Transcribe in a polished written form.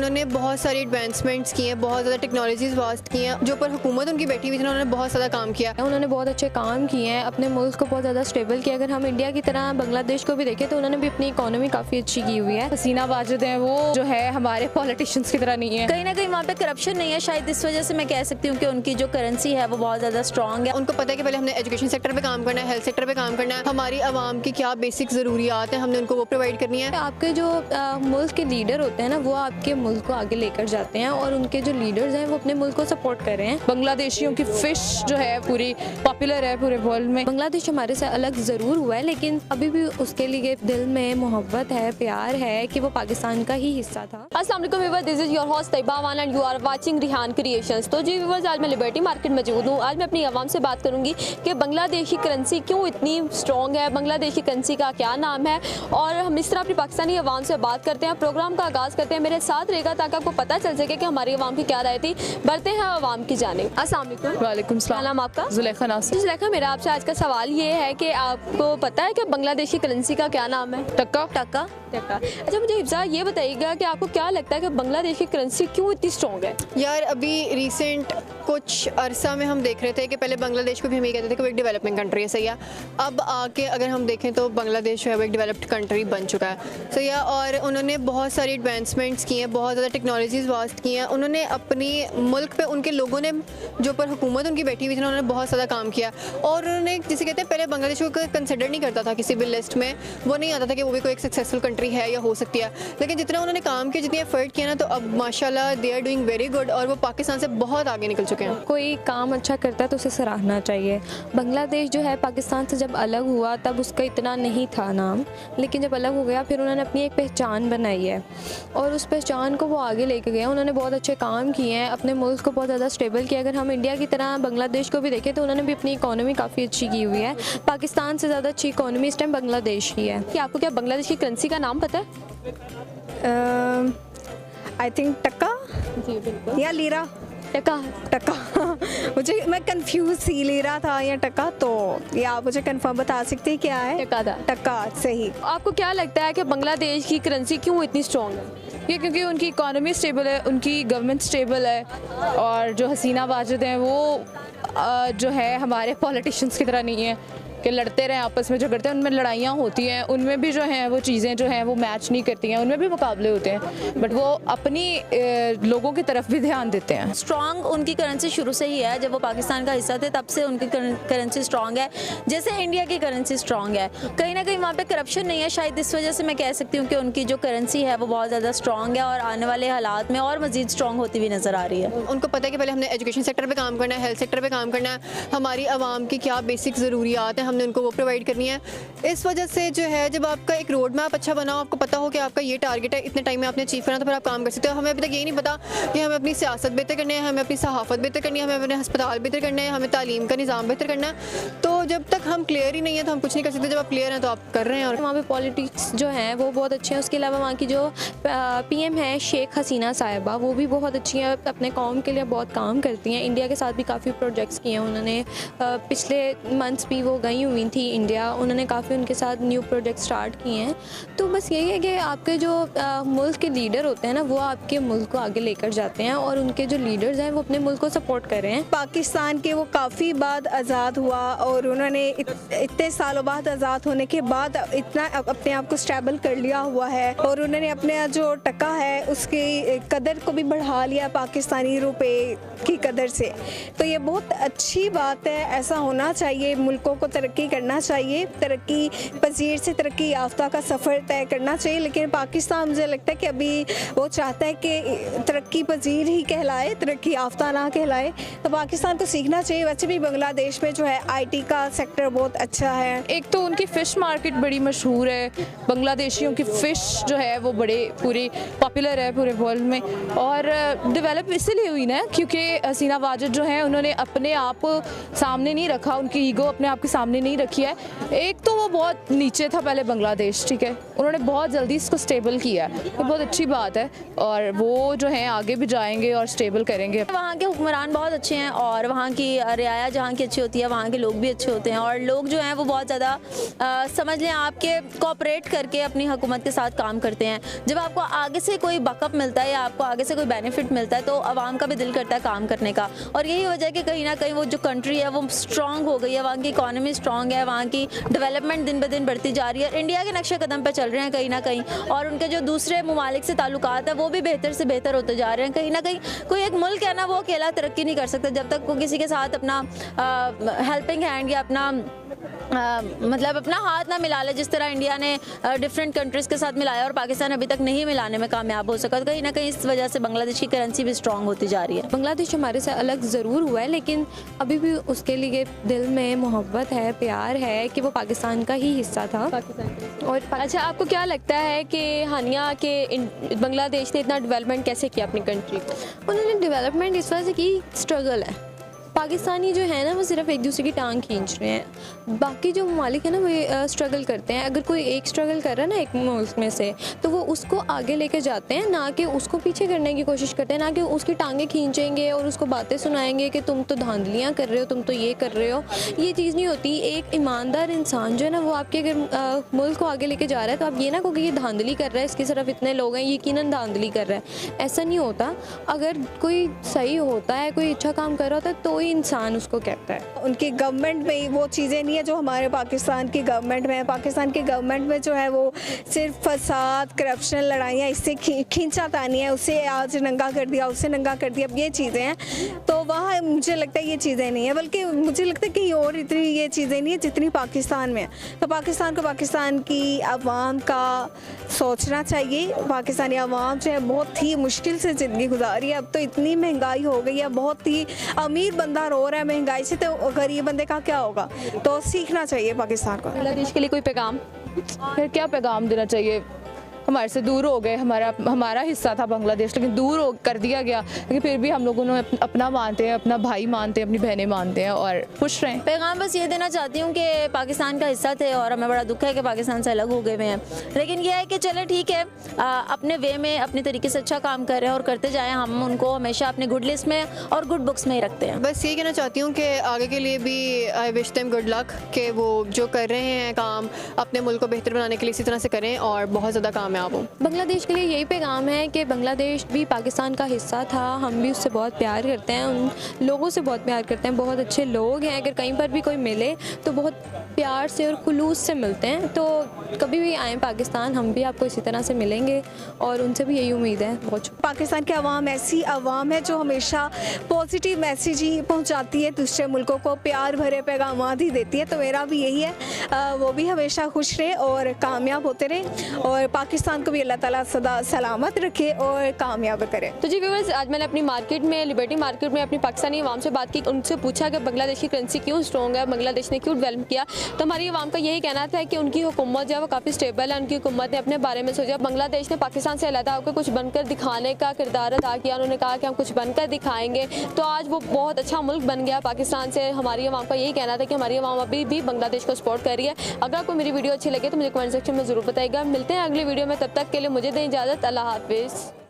उन्होंने बहुत सारी एडवांसमेंट्स की हैं, बहुत ज़्यादा टेक्नोलॉजीज़ वास्ट की हैं, जो पर हुकूमत उनकी बैठी हुई थी उन्होंने बहुत ज़्यादा काम किया। उन्होंने बहुत अच्छे काम किए हैं, अपने मुल्क को बहुत ज़्यादा स्टेबल किया। अगर हम इंडिया की तरह बांग्लादेश को भी देखें तो उन्होंने भी अपनी इकोनॉमी काफ़ी अच्छी की हुई है। हसीना वाजिद हैं, वो जो है हमारे पॉलिटिशियंस की तरह नहीं है। कहीं ना कहीं वहाँ पे करप्शन नहीं है, शायद इस वजह से मैं कह सकती हूँ कि उनकी जो करेंसी है वो बहुत ज़्यादा स्ट्रॉन्ग है। उनको पता है कि पहले हमने एजुकेशन सेक्टर पे काम करना है, हेल्थ सेक्टर पे काम करना है, हमारी आवाम की क्या बेसिक ज़रूरियात हैं हमने उनको वो प्रोवाइड करनी है। आपके जो मुल्क के लीडर होते हैं ना, वो आपके मुल्क को आगे लेकर जाते हैं और उनके जो लीडर्स हैं वो अपने मुल्क को सपोर्ट कर रहे हैं। बांग्लादेशियों की फ़िश जो है पूरी पॉपुलर है पूरे वर्ल्ड में। बांग्लादेश हमारे से अलग ज़रूर हुआ है, लेकिन अभी भी उसके लिए दिल में मोहब्बत है, प्यार है कि वो पाकिस्तान का ही हिस्सा था। अस्सलाम वालेकुम viewers, this is your host Tayyaba Aman and you are watching Rihan creations. तो जी व्यूअर्स, आज मैं लिबर्टी मार्केट मौजूद हूँ। आज मैं अपनी आवाम से बात करूँगी कि बांग्लादेशी करेंसी क्यों इतनी स्ट्रॉन्ग है, बांग्लादेशी करेंसी का क्या नाम है, और हम इस तरह अपनी पाकिस्तानी आवाम से बात करते हैं। प्रोग्राम का आगाज़ करते हैं, मेरे साथ रहेगा ताकि आपको पता चल सके कि हमारी आवाम की क्या राय थी। बढ़ते हैं आवाम की जानिब। अस्सलाम वालेकुम। वालेकुम सलाम। नाम आपका? जुलेखा नासिर। जुलेखा, मेरा आपसे आज का सवाल ये है कि आपको पता है कि बांग्लादेशी करेंसी का क्या नाम है? टक्का। टक्का। टक्का। अच्छा, मुझे हिफ्जा ये बताइएगा कि आपको क्या लगता है कि बांग्लादेशी करेंसी क्यों इतनी स्ट्रॉन्ग है? यार अभी रिसेंट कुछ अरसा में हम देख रहे थे कि पहले बांग्लादेश को भी हम ये कहते थे कि वो एक डेवलपिंग कंट्री है, सही है। अब आके अगर हम देखें तो बांग्लादेश जो है वो एक डेवलप्ड कंट्री बन चुका है, सही है। और उन्होंने बहुत सारी एडवांसमेंट्स की हैं, बहुत ज़्यादा टेक्नोलॉजीज़ वास्ट की हैं। उन्होंने अपनी मुल्क पे उनके लोगों ने जो पर हुकूमत उनकी बैठी हुई थी उन्होंने बहुत ज़्यादा काम किया। और उन्होंने जिसे कहते हैं पहले बांग्लादेश को कंसिडर नहीं करता था किसी भी लिस्ट में, वो नहीं आता था कि वो भी कोई एक सक्सेसफुल कंट्री है या हो सकती है। लेकिन जितना उन्होंने काम किया, जितनी एफर्ट किया ना, तो अब माशाल्लाह they are doing very good और वो पाकिस्तान से बहुत आगे निकल चुके हैं। कोई काम अच्छा करता है तो उसे सराहना चाहिए। बांग्लादेश जो है पाकिस्तान से जब अलग हुआ तब उसका इतना नहीं था नाम, लेकिन जब अलग हो गया फिर उन्होंने अपनी एक पहचान बनाई है और उस पहचान को वो आगे लेके गए। उन्होंने बहुत अच्छे काम किए हैं, अपने मुल्क को बहुत ज़्यादा स्टेबल किया। अगर हम इंडिया की तरह बांग्लादेश को भी देखें तो उन्होंने भी अपनी इकोनॉमी काफ़ी अच्छी की हुई है। पाकिस्तान से ज़्यादा अच्छी इकोनॉमी इस टाइम बांग्लादेश की है। कि आपको क्या बांग्लादेश की करेंसी का नाम पता है? आई थिंक टक्का जी बिल्कुल। या लीरा। टक्का। टक्का मुझे, मैं कंफ्यूज थी, लीरा था या टक्का, तो या आप मुझे कंफर्म बता सकते हैं क्या है? टक्का था। टक्का, सही। आपको क्या लगता है कि बांग्लादेश की करेंसी क्यों इतनी स्ट्रॉन्ग है? ये क्योंकि उनकी इकोनॉमी स्टेबल है, उनकी गवर्नमेंट स्टेबल है, और जो हसीना वाजिद हैं वो जो है हमारे पॉलिटिशियंस की तरह नहीं है कि लड़ते रहें आपस में, झगड़ते हैं। उनमें लड़ाइयाँ होती हैं, उनमें भी जो हैं वो चीज़ें जो हैं वो मैच नहीं करती हैं, उनमें भी मुकाबले होते हैं, बट वो अपनी लोगों की तरफ भी ध्यान देते हैं। स्ट्रॉन्ग उनकी करेंसी शुरू से ही है, जब वो पाकिस्तान का हिस्सा थे तब से उनकी करेंसी स्ट्रॉन्ग है, जैसे इंडिया की करेंसी स्ट्रॉन्ग है। कहीं ना कहीं वहाँ पे करप्शन नहीं है, शायद इस वजह से मैं कह सकती हूँ कि उनकी जो करेंसी है वो बहुत ज़्यादा स्ट्रॉन्ग है और आने वाले हालात में और मज़ीद स्ट्रॉन्ग होती हुई नज़र आ रही है। उनको पता है कि पहले हमने एजुकेशन सेक्टर पे काम करना है, हेल्थ सेक्टर पे काम करना है, हमारी आवाम की क्या बेसिक ज़रूरियात हैं हमने उनको वो प्रोवाइड करनी है। इस वजह से जो है जब आपका एक रोड मैप अच्छा बना हो, आपको पता हो कि आपका ये टारगेट है, इतने टाइम में आपने अचीव करना, तो फिर आप काम कर सकते हो। हमें अभी तक यही नहीं पता कि हमें अपनी सियासत बेहतर करनी है, हमें अपनी सहाफ़त बेहतर करनी है, हमें अपने हस्पताल बेहतर करना है, हमें तालीम का निज़ाम बेहतर करना है। तो जब तक हम क्लियर ही नहीं है तो हम कुछ नहीं कर सकते। जब आप क्लियर हैं तो आप कर रहे हैं। और वहाँ पे पॉलिटिक्स जो हैं वो बहुत अच्छे हैं। उसके अलावा वहाँ की जो पीएम है शेख हसीना साहिबा, वो भी बहुत अच्छी हैं, अपने कौम के लिए बहुत काम करती हैं। इंडिया के साथ भी काफ़ी प्रोजेक्ट्स किए हैं उन्होंने। पिछले मंथ्स भी वो गई हुई थी इंडिया, उन्होंने काफ़ी उनके साथ न्यू प्रोजेक्ट स्टार्ट किए हैं। तो बस यही है कि आपके जो मुल्क के लीडर होते हैं ना, वो आपके मुल्क को आगे लेकर जाते हैं और उनके जो लीडर्स हैं वो अपने मुल्क को सपोर्ट कर रहे हैं। पाकिस्तान के वो काफ़ी बाद आज़ाद हुआ और उन्होंने इतने सालों बाद आज़ाद होने के बाद इतना अपने आप को स्टेबल कर लिया हुआ है और उन्होंने अपने जो टका है उसकी कदर को भी बढ़ा लिया पाकिस्तानी रुपए की कदर से। तो ये बहुत अच्छी बात है, ऐसा होना चाहिए। मुल्कों को तरक्की करना चाहिए, तरक्की पजीर से तरक्की याफ्ता का सफ़र तय करना चाहिए। लेकिन पाकिस्तान मुझे लगता है कि अभी वो चाहता है कि तरक्की पजीर ही कहलाए, तरक्की याफ्ता ना कहलाए। तो पाकिस्तान को सीखना चाहिए। वैसे भी बांग्लादेश में जो है IT का सेक्टर बहुत अच्छा है। एक तो उनकी फ़िश मार्केट बड़ी मशहूर है, बांग्लादेशियों की फ़िश जो है वो बड़े पूरी पॉपुलर है पूरे वर्ल्ड में, और डेवलप इसलिए हुई ना क्योंकि हसीना वाजिद जो है उन्होंने अपने आप सामने नहीं रखा, उनकी ईगो अपने आप के सामने नहीं रखी है। एक तो वो बहुत नीचे था पहले बांग्लादेश, ठीक है, उन्होंने बहुत जल्दी इसको स्टेबल किया, ये बहुत अच्छी बात है, और वो जो है आगे भी जाएंगे और स्टेबल करेंगे। वहाँ के हुक्मरान बहुत अच्छे हैं और वहाँ की रियाया जहाँ की अच्छी होती है, वहाँ के लोग भी अच्छे होते हैं और लोग जो हैं वो बहुत ज़्यादा समझ लें आपके कोऑपरेट करके अपनी हुकूमत के साथ काम करते हैं। जब आपको आगे से कोई बैकअप मिलता है या आपको आगे से कोई बेनिफिट मिलता है तो आवाम का भी दिल करता है काम करने का, और यही वजह है कि कहीं ना कहीं वो जो कंट्री है वो स्ट्रांग हो गई है, वहाँ की इकॉनमी स्ट्रांग है, वहाँ की डेवलपमेंट दिन ब दिन बढ़ती जा रही है, इंडिया के नक्शे कदम पर चल रहे हैं कहीं ना कहीं, और उनके जो दूसरे ममालिक से ताल्लुकात है वो भी बेहतर से बेहतर होते जा रहे हैं। कहीं ना कहीं कोई एक मुल्क है ना वो अकेला तरक्की नहीं कर सकता जब तक वो किसी के साथ अपना हेल्पिंग हैंड या अपना मतलब अपना हाथ ना मिला ले, जिस तरह इंडिया ने डिफरेंट कंट्रीज़ के साथ मिलाया और पाकिस्तान अभी तक नहीं मिलाने में कामयाब हो सका। कहीं ना कहीं इस वजह से बांग्लादेश की करेंसी भी स्ट्रांग होती जा रही है। बांग्लादेश हमारे से अलग ज़रूर हुआ है, लेकिन अभी भी उसके लिए दिल में मोहब्बत है, प्यार है कि वो पाकिस्तान का ही हिस्सा था। और अच्छा, आपको क्या लगता है कि हानिया के बांग्लादेश ने इतना डेवलपमेंट कैसे किया अपनी कंट्री को? उन्होंने डेवलपमेंट इस वजह से की, स्ट्रगल है। पाकिस्तानी जो है ना वो सिर्फ एक दूसरे की टांग खींच रहे हैं, बाकी जो ममालिक है ना वो स्ट्रगल करते हैं। अगर कोई एक स्ट्रगल कर रहा है ना एक मुल्क में से, तो वो उसको आगे लेके जाते हैं, ना कि उसको पीछे करने की कोशिश करते हैं, ना कि उसकी टांगें खींचेंगे और उसको बातें सुनाएंगे कि तुम तो धांधलियाँ कर रहे हो, तुम तो ये कर रहे हो। ये चीज़ नहीं होती। एक ईमानदार इंसान जो है ना वो आपके अगर मुल्क को आगे लेके जा रहा है तो आप ये ना कहो कि ये धांधली कर रहा है, इसकी सिर्फ इतने लोग हैं, यकीनन धांधली कर रहा है, ऐसा नहीं होता। अगर कोई सही होता है, कोई अच्छा काम कर रहा होता है तो इंसान उसको कहता है। उनकी गवर्नमेंट में वो चीज़ें नहीं है जो हमारे पाकिस्तान की गवर्नमेंट में है। पाकिस्तान की गवर्नमेंट में जो है वो सिर्फ फसाद, करप्शन, लड़ाइयाँ, इससे खींचातानी है, उससे आज नंगा कर दिया, उससे नंगा कर दिया, अब ये चीज़ें हैं। तो वहाँ मुझे लगता है ये चीज़ें नहीं है, बल्कि मुझे लगता है कि और इतनी ये चीज़ें नहीं है जितनी पाकिस्तान में है। तो पाकिस्तान को पाकिस्तान की आवाम का सोचना चाहिए। पाकिस्तानी आवाम जो है बहुत ही मुश्किल से ज़िंदगी गुजारी है। अब तो इतनी महंगाई हो गई है, बहुत ही अमीर बंदा रो रहा है महंगाई से, तो गरीब बंदे का क्या होगा? तो सीखना चाहिए पाकिस्तान को। बांग्लादेश के लिए कोई पैगाम? फिर क्या पैगाम देना चाहिए? हमारे से दूर हो गए, हमारा हिस्सा था बांग्लादेश, लेकिन दूर कर दिया गया, लेकिन फिर भी हम लोगों ने अपना मानते हैं, अपना भाई मानते हैं, अपनी बहनें मानते हैं और खुश रहें। पैगाम बस ये देना चाहती हूँ कि पाकिस्तान का हिस्सा थे और हमें बड़ा दुख है कि पाकिस्तान से अलग हो गए हुए हैं, लेकिन यह है कि चले ठीक है, अपने वे में अपने तरीके से अच्छा काम कर रहे हैं और करते जाएँ। हम उनको हमेशा अपने गुड लिस्ट में और गुड बुक्स में ही रखते हैं। बस ये कहना चाहती हूँ कि आगे के लिए भी I wish them good luck, कि वो जो कर रहे हैं काम अपने मुल्क को बेहतर बनाने के लिए इसी तरह से करें और बहुत ज़्यादा कामयाब हों। बांग्लादेश के लिए यही पैगाम है कि बांग्लादेश भी पाकिस्तान का हिस्सा था, हम भी उससे बहुत प्यार करते हैं, उन लोगों से बहुत प्यार करते हैं, बहुत अच्छे लोग हैं। अगर कहीं पर भी कोई मिले तो बहुत प्यार से और खुलूस से मिलते हैं। तो कभी भी आएँ पाकिस्तान, हम भी आपको इसी तरह से मिलेंगे और उनसे भी यही उम्मीद है। बहुत पाकिस्तान की आवाम ऐसी आवाम है जो हमेशा पॉजिटिव मैसेज ही पहुंचाती है दूसरे मुल्कों को, प्यार भरे पैगाम ही देती है। तो मेरा भी यही है, वो भी हमेशा खुश रहे और कामयाब होते रहे और पाकिस्तान को भी अल्लाह ताला सदा सलामत रखे और कामयाब करे। तो जी व्यूअर्स, आज मैंने अपनी मार्केट में, लिबर्टी मार्केट में अपनी पाकिस्तानी आवाम से बात की, उनसे पूछा कि बांग्लादेश की करेंसी क्यों स्ट्रॉन्ग है, बांग्लादेश ने क्यों डेवलप किया। तो हमारी आवाम का यही कहना था कि उनकी हुकूमत जो है वो काफ़ी स्टेबल है, उनकी हुकूमत ने अपने बारे में सोचा। बांग्लादेश ने पाकिस्तान से अलग होकर कुछ बनकर दिखाने का किरदार अदा किया, उन्होंने कहा कि हम कुछ बनकर दिखाएंगे, तो आज वो बहुत अच्छा मुल्क बन गया पाकिस्तान से। हमारी आवाम का यही कहना था कि हमारी आवाम अभी भी बांग्लादेश को सपोर्ट कर रही है। अगर आपको मेरी वीडियो अच्छी लगे तो मुझे कमेंट सेक्शन में ज़रूर बताइएगा। मिलते हैं अगली वीडियो में, तब तक के लिए मुझे दें इजाज़त। अल्लाह हाफिज़।